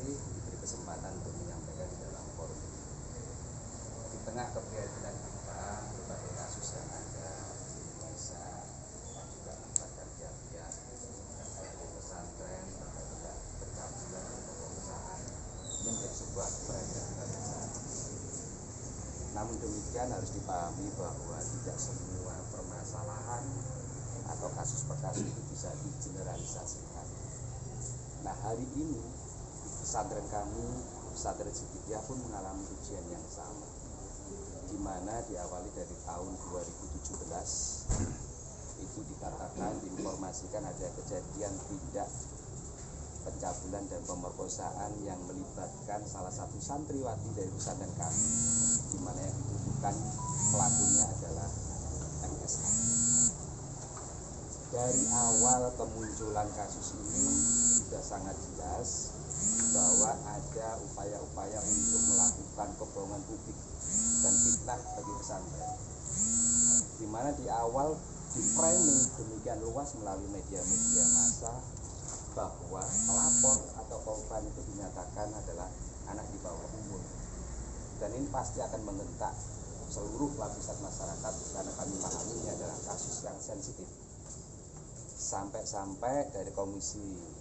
kasih diberi kesempatan untuk menyampaikan di dalam forum ini. Di tengah keprihatinan kita berbagai kasus yang ada di Indonesia juga melibatkan pihak-pihak dari pesantren, juga bergabungan dengan pengusahaan, ini menjadi sebuah tren yang kita besar. Namun demikian harus dipahami bahwa tidak semua permasalahan atau kasus per kasus itu bisa digeneralisasikan. Nah, hari ini pesantren kami, pesantren Siddiqiyah pun mengalami ujian yang sama, di mana diawali dari tahun 2017 itu dikatakan, diinformasikan ada kejadian tindak pencabulan dan pemerkosaan yang melibatkan salah satu santriwati dari pesantren kami, di mana yang dituduhkan pelakunya adalah MSA. Dari awal kemunculan kasus ini sudah sangat jelas bahwa ada upaya-upaya untuk melakukan kebohongan publik dan fitnah bagi pesantren, di mana di awal di framing demikian luas melalui media-media massa bahwa pelapor atau korban itu dinyatakan adalah anak di bawah umur, dan ini pasti akan menghentak seluruh lapisan masyarakat karena kami pahami ini adalah kasus yang sensitif. Sampai-sampai dari Komisi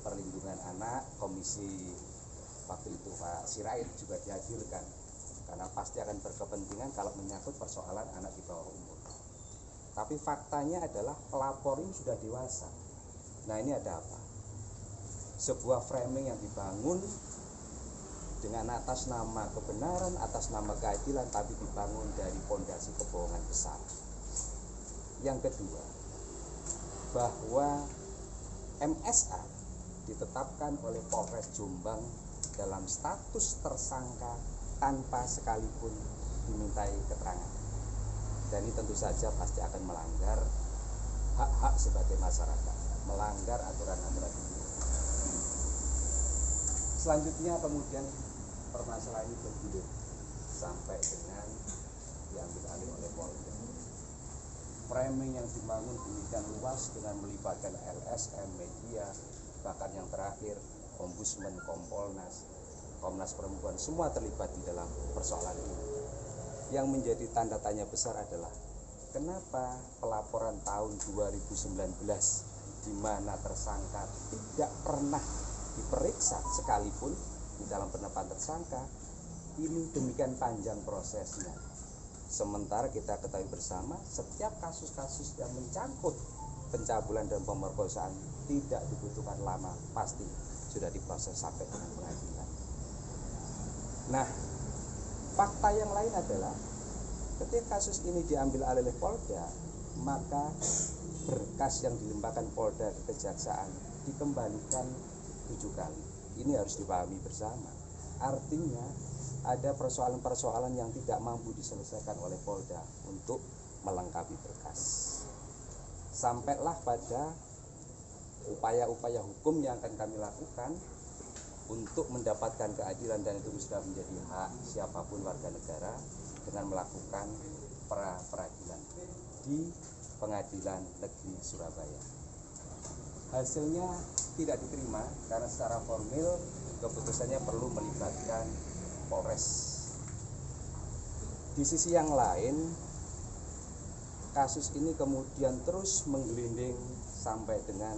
Perlindungan Anak, komisi waktu itu Pak Sirait juga dihadirkan, karena pasti akan berkepentingan kalau menyangkut persoalan anak di bawah umur. Tapi faktanya adalah pelapor ini sudah dewasa. Nah, ini ada apa? Sebuah framing yang dibangun dengan atas nama kebenaran, atas nama keadilan, tapi dibangun dari fondasi kebohongan besar. Yang kedua, bahwa MSA ditetapkan oleh Polres Jombang dalam status tersangka tanpa sekalipun dimintai keterangan. Dan ini tentu saja pasti akan melanggar hak-hak sebagai masyarakat, melanggar aturan-aturan ini. Selanjutnya kemudian permasalahan ini bergulir sampai dengan diambil alih oleh Polda. Framing yang dibangun demikian luas dengan melibatkan LSM, media, bahkan yang terakhir Ombudsman, Kompolnas, Komnas Perempuan, semua terlibat di dalam persoalan ini. Yang menjadi tanda tanya besar adalah kenapa pelaporan tahun 2019 di mana tersangka tidak pernah diperiksa sekalipun di dalam penetapan tersangka ini demikian panjang prosesnya. Sementara kita ketahui bersama setiap kasus-kasus yang mencangkut pencabulan dan pemerkosaan tidak dibutuhkan lama, pasti sudah diproses sampai dengan pengadilan. Nah, fakta yang lain adalah ketika kasus ini diambil alih oleh Polda, maka berkas yang dilimpahkan Polda ke Kejaksaan dikembalikan 7 kali. Ini harus dipahami bersama. Artinya ada persoalan-persoalan yang tidak mampu diselesaikan oleh Polda untuk melengkapi berkas. Sampailah pada upaya-upaya hukum yang akan kami lakukan untuk mendapatkan keadilan, dan itu sudah menjadi hak siapapun warga negara dengan melakukan pra-peradilan di Pengadilan Negeri Surabaya. Hasilnya tidak diterima karena secara formil keputusannya perlu melibatkan Polres. Di sisi yang lain, kasus ini kemudian terus menggelinding sampai dengan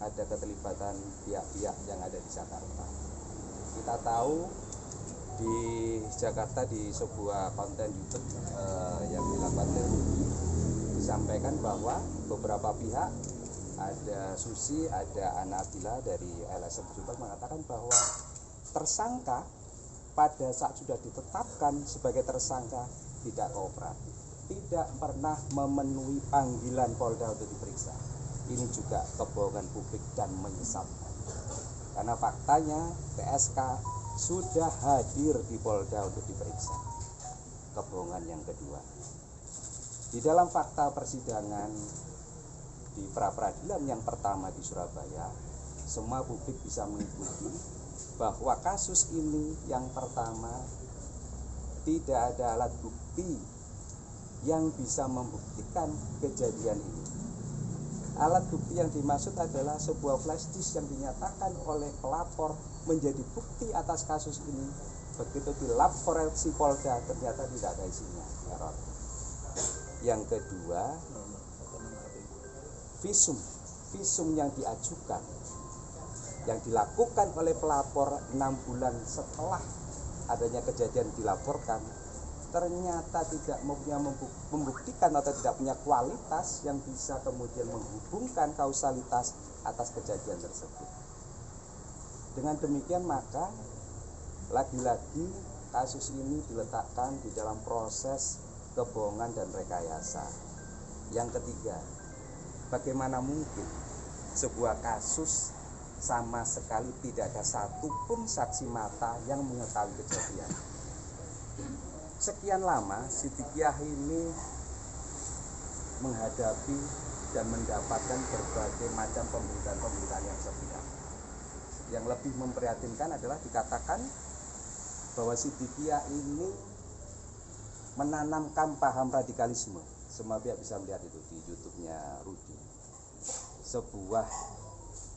ada keterlibatan pihak-pihak yang ada di Jakarta. Kita tahu di Jakarta di sebuah konten YouTube yang dilakukan disampaikan bahwa beberapa pihak, ada Susi, ada Ana Abila dari LSM Jombang mengatakan bahwa tersangka pada saat sudah ditetapkan sebagai tersangka tidak kooperatif, tidak pernah memenuhi panggilan Polda untuk diperiksa. Ini juga kebohongan publik dan menyesatkan. Karena faktanya PSK sudah hadir di Polda untuk diperiksa. Kebohongan yang kedua, di dalam fakta persidangan di pra-peradilan yang pertama di Surabaya, semua publik bisa mengikuti bahwa kasus ini yang pertama tidak ada alat bukti yang bisa membuktikan kejadian ini. alat bukti yang dimaksud adalah sebuah flash disk yang dinyatakan oleh pelapor menjadi bukti atas kasus ini. Begitu di lab forensik Polda ternyata tidak ada isinya, error. Yang kedua, visum yang diajukan, yang dilakukan oleh pelapor 6 bulan setelah adanya kejadian dilaporkan, ternyata tidak membuktikan atau tidak punya kualitas yang bisa kemudian menghubungkan kausalitas atas kejadian tersebut. Dengan demikian maka lagi-lagi kasus ini diletakkan di dalam proses kebohongan dan rekayasa. Yang ketiga, bagaimana mungkin sebuah kasus sama sekali tidak ada satupun saksi mata yang mengetahui kejadian. Sekian lama Siddiqiyah ini menghadapi dan mendapatkan berbagai macam pemberitaan yang sepihak. Yang lebih memprihatinkan adalah dikatakan bahwa Siddiqiyah ini menanamkan paham radikalisme. Semua pihak bisa melihat itu di YouTube-nya Rudi. Sebuah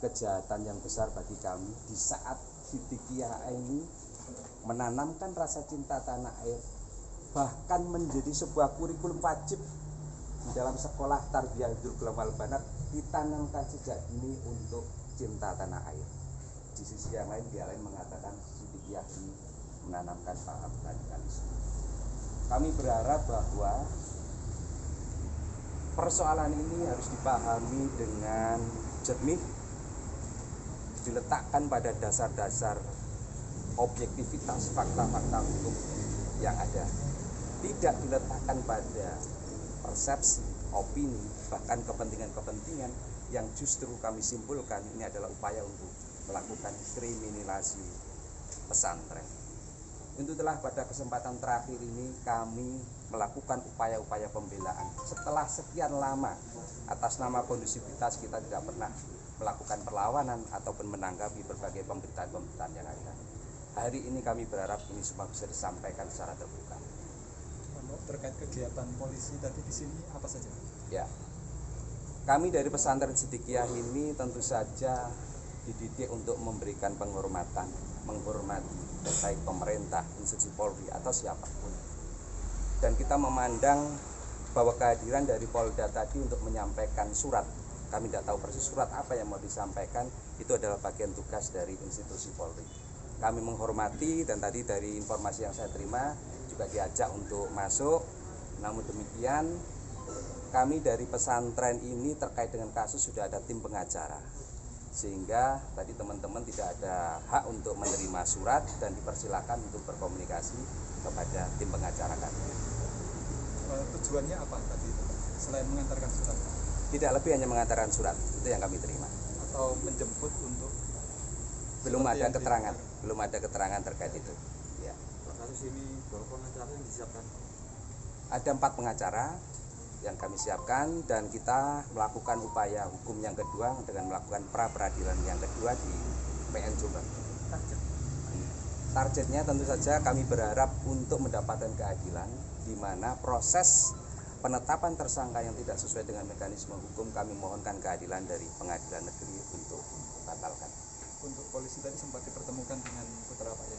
kejahatan yang besar bagi kami di saat Siddiqiyah ini menanamkan rasa cinta tanah air, bahkan menjadi sebuah kurikulum wajib di dalam sekolah Tarbiyah Global Banat, ditanamkan sejak dini untuk cinta tanah air. Di sisi yang lain, dia lain mengatakan Siddiqiyah ini menanamkan paham radikalisme. Kami berharap bahwa persoalan ini harus dipahami dengan jernih, diletakkan pada dasar-dasar objektivitas fakta-fakta hukum yang ada, tidak diletakkan pada persepsi, opini, bahkan kepentingan-kepentingan yang justru kami simpulkan ini adalah upaya untuk melakukan kriminalisasi pesantren. Itulah pada kesempatan terakhir ini kami melakukan upaya-upaya pembelaan. Setelah sekian lama atas nama kondusivitas kita tidak pernah melakukan perlawanan ataupun menanggapi berbagai pemberitaan-pemberitaan yang ada. Hari ini kami berharap ini semua bisa disampaikan secara terbuka. Terkait kegiatan polisi tadi di sini apa saja? Ya, kami dari pesantren Siddiqiyah ini tentu saja dididik untuk memberikan penghormatan, menghormati baik pemerintah, institusi Polri atau siapapun. Dan kita memandang bahwa kehadiran dari Polda tadi untuk menyampaikan surat, kami tidak tahu persis surat apa yang mau disampaikan, itu adalah bagian tugas dari institusi Polri. Kami menghormati dan tadi dari informasi yang saya terima juga diajak untuk masuk. Namun demikian kami dari pesantren ini terkait dengan kasus sudah ada tim pengacara, sehingga tadi teman-teman tidak ada hak untuk menerima surat dan dipersilakan untuk berkomunikasi kepada tim pengacara kami. Tujuannya apa tadi selain mengantarkan surat? Tidak lebih hanya mengantarkan surat, itu yang kami terima. Atau menjemput untuk? Belum ada keterangan terkait itu. Ya. Kasus ini berapa pengacara yang disiapkan? Ada 4 pengacara yang kami siapkan dan kita melakukan upaya hukum yang kedua dengan melakukan pra peradilan yang kedua di PN Jombang. Targetnya tentu saja kami berharap untuk mendapatkan keadilan, di mana proses penetapan tersangka yang tidak sesuai dengan mekanisme hukum kami mohonkan keadilan dari pengadilan negeri untuk dibatalkan. Untuk polisi tadi sempat dipertemukan dengan putra Pak ya?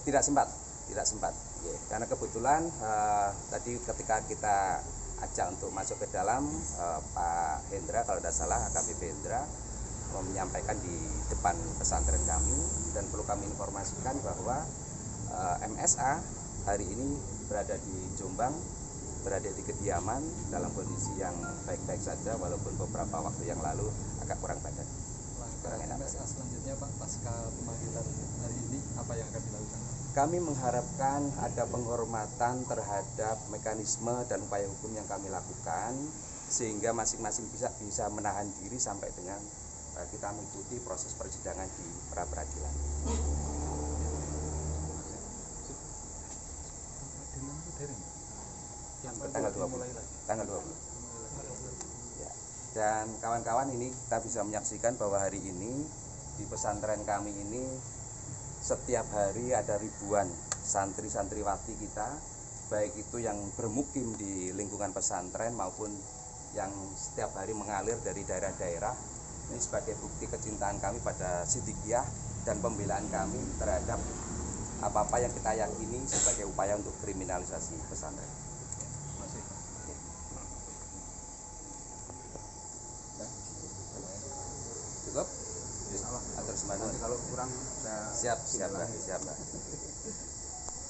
Tidak sempat. Ya, karena kebetulan tadi ketika kita ajak untuk masuk ke dalam, Pak Hendra kalau tidak salah, AKBP Hendra menyampaikan di depan pesantren kami, dan perlu kami informasikan bahwa MSA hari ini berada di Jombang, berada di kediaman dalam kondisi yang baik-baik saja, walaupun beberapa waktu yang lalu agak kurang badan. MSA selanjutnya Pak, pasca pemanggilan hari ini apa yang akan dilakukan? Kami mengharapkan ada penghormatan terhadap mekanisme dan upaya hukum yang kami lakukan, sehingga masing-masing bisa menahan diri sampai dengan kita mengikuti proses persidangan di pra peradilan. Tanggal 20. Ya. Dan kawan-kawan ini kita bisa menyaksikan bahwa hari ini di pesantren kami ini setiap hari ada ribuan santri-santriwati kita, baik itu yang bermukim di lingkungan pesantren maupun yang setiap hari mengalir dari daerah-daerah. Ini sebagai bukti kecintaan kami pada Siddiqiyah dan pembelaan kami terhadap apa-apa yang kita yakini sebagai upaya untuk kriminalisasi pesantren. Masih. Cukup? Insyaallah. Atur semangat. Kalau kurang saya Siap, Pak.